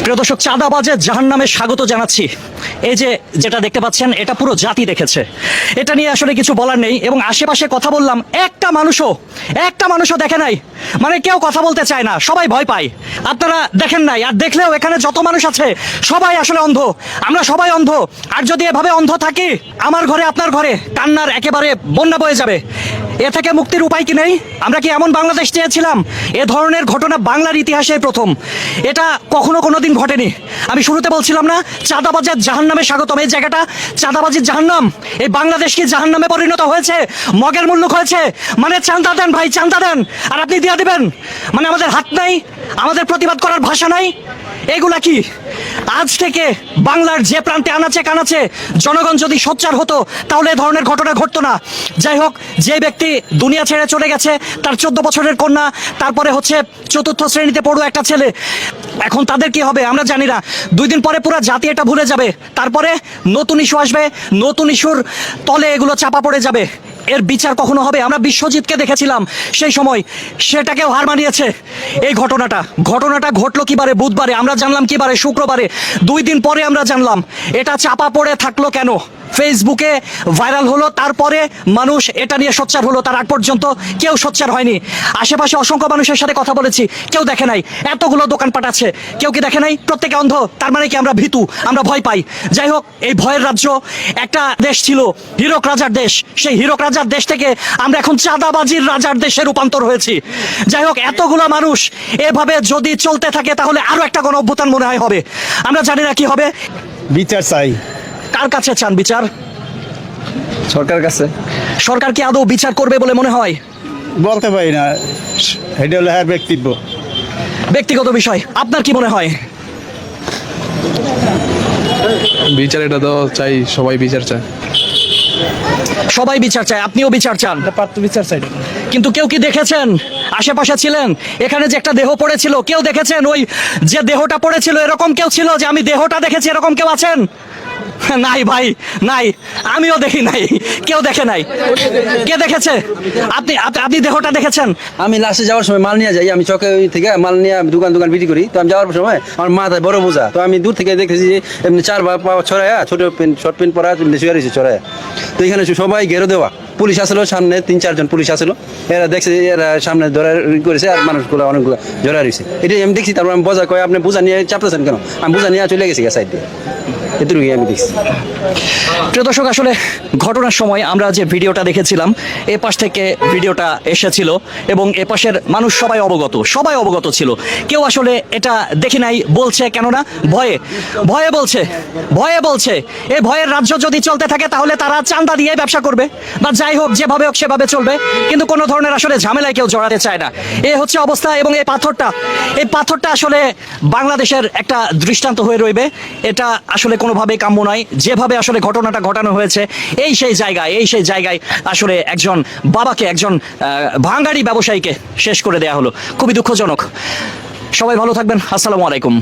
প্রিয় দর্শক, চাঁদাবাজের জাহান্নামে স্বাগত জানাচ্ছি। এই যে যেটা দেখতে পাচ্ছেন, এটা পুরো জাতি দেখেছে। এটা নিয়ে আসলে কিছু বলার নেই। এবং আশেপাশে কথা বললাম, একটা মানুষও দেখে নাই। মানে কেউ কথা বলতে চায় না, সবাই ভয় পায়। আপনারা দেখেন নাই, আর দেখলেও এখানে যত মানুষ আছে সবাই আসলে অন্ধ। আমরা সবাই অন্ধ। আর যদি এভাবে অন্ধ থাকি, আমার ঘরে আপনার ঘরে কান্নার একেবারে বন্যা বয়ে যাবে। এ থেকে মুক্তির উপায় কি নেই? আমরা কি এমন বাংলাদেশ চেয়েছিলাম? এ ধরনের ঘটনা বাংলার ইতিহাসে প্রথম। এটা কখনো কোনোদিন ঘটেনি। আমি শুরুতে বলছিলাম না, চাঁদাবাজের জাহান্নামে স্বাগতম। এই জায়গাটা চাঁদাবাজির জাহান্নাম। এই বাংলাদেশ কি জাহান্নামে পরিণত হয়েছে? মগের মুল্লুক হয়েছে। মানে চাঁদা দেন ভাই, চাঁদা দেন, আর আপনি দিয়ে দিবেন। মানে আমাদের হাত নাই, আমাদের প্রতিবাদ করার ভাষা নাই। এগুলা কি? আজ থেকে বাংলার যে প্রান্তে আনাচে কানাচে জনগণ যদি সোচ্চার হতো, তাহলে এ ধরনের ঘটনা ঘটতো না। যাই হোক, যে ব্যক্তি দুনিয়া ছেড়ে চলে গেছে, তার 14 বছরের কন্যা, তারপরে হচ্ছে 4র্থ শ্রেণীতে পড়ুয়া একটা ছেলে, এখন তাদের কি হবে আমরা জানি না। 2 দিন পরে পুরো জাতি এটা ভুলে যাবে। তারপরে নতুন ইস্যু আসবে, নতুন ইস্যুর তলে এগুলো চাপা পড়ে যাবে। এর বিচার কখনো হবে? আমরা বিশ্বজিৎকে দেখেছিলাম সেই সময়, সেটাকেও হার মানিয়েছে। এই ঘটনাটা ঘটলো কিবারে? বুধবারে। আমরা জানলাম কিবারে? শুক্রবারে। 2 দিন পরে আমরা জানলাম। এটা চাপা পড়ে থাকলো কেন? ফেসবুকে ভাইরাল হলো, তারপরে মানুষ এটা নিয়ে সোচ্চার হলো। তার আগ পর্যন্ত কেউ সোচ্চার হয়নি। আশেপাশে অসংখ্য মানুষের সাথে কথা বলেছি, কেউ দেখে নাই। এতগুলো দোকানপাট আছে, কেউ কি দেখে নাই? প্রত্যেকে অন্ধ। তার মানে কি আমরা ভীতু, আমরা ভয় পাই? যাই হোক, এই ভয়ের রাজ্য একটা দেশ ছিল, হীরক রাজার দেশ। সেই হীরক রাজার দেশ থেকে আমরা এখন চাঁদাবাজির রাজার দেশে রূপান্তর হয়েছি। যাই হোক, এতগুলো মানুষ এভাবে যদি চলতে থাকে, তাহলে আরো একটা গণ অভ্যুত্থান মনে হয় হবে। আমরা জানি না কি হবে। বিচার চাই। কার কাছে চান বিচার? সরকার কাছে। সরকার কি আদৌ বিচার করবে বলে মনে হয়? বলতে পারি না, এটা হলো হ্যাঁ ব্যক্তিগত বিষয়। আপনার কি মনে হয়? বিচার এটা তো চাই, সবাই বিচার চায়। সবাই বিচার চায়, আপনিও বিচার চান। বিচার চাই। কিন্তু কেউ কি দেখেছেন? আশেপাশে ছিলেন, এখানে যে একটা দেহ পড়েছিল, কেউ দেখেছেন? ওই যে দেহটা পড়েছিল, এরকম কেউ ছিল যে আমি দেহটা দেখেছি, এরকম কেউ আছেন? নাই ভাই, নাই। আমিও দেখি নাই, কেউ দেখে নাই। কে দেখেছে? আপনি দেহটা দেখেছেন? আমি লাস্টে যাওয়ার সময় মাল নিয়ে যাই, আমি চকে থেকে মাল নিয়ে দোকান বিক্রি করি। তো আমি যাওয়ার সময় আমার মাথায় বড় বোঝা, তো আমি দূর থেকে দেখেছি যে এমনি 4 পা ছড়ায়া, ছোট প্যান্ট শর্ট প্যান্ট পরা শুয়ে রয়েছে ছড়ায়া। তো এখানে সবাই ঘেরো দেওয়া, পুলিশ আসলো সামনে, 3-4 জন পুলিশ আসলো। এরা দেখছে, এরা সামনে ধরা করেছে, আর মানুষগুলো অনেকগুলো জড়া রয়েছে। এটাই আমি দেখছি। তারপর আমি বোঝা কয়, আপনি বোঝা নিয়ে চাপতেছেন কেন? আমি বোঝা নিয়ে চলে গেছি সাইড দিয়ে। এটুকুই আমি দেখছি। প্রিয় দর্শক, আসলে ঘটনার সময় আমরা যে ভিডিওটা দেখেছিলাম, এ পাশ থেকে ভিডিওটা এসেছিল এবং এ পাশের মানুষ সবাই অবগত ছিল। কেউ আসলে এটা দেখি নাই বলছে, কেননা ভয়ে বলছে। এই ভয়ের রাজ্য যদি চলতে থাকে, তাহলে তারা চাঁদা দিয়ে ব্যবসা করবে, বা যাই হোক, যেভাবে হোক সেভাবে চলবে। কিন্তু কোনো ধরনের আসলে ঝামেলায় কেউ জড়াতে চায় না। এ হচ্ছে অবস্থা। এবং এই পাথরটা আসলে বাংলাদেশের একটা দৃষ্টান্ত হয়ে রইবে। এটা আসলে কোনোভাবেই কাম্য নয়। যেভাবে আসলে ঘটনাটা ঘটানো হয়েছে, এই সেই জায়গায় আসলে একজন বাবাকে, একজন ভাঙাড়ি ব্যবসায়ীকে শেষ করে দেয়া হলো। খুবই দুঃখজনক। সবাই ভালো থাকবেন। আসসালামু আলাইকুম।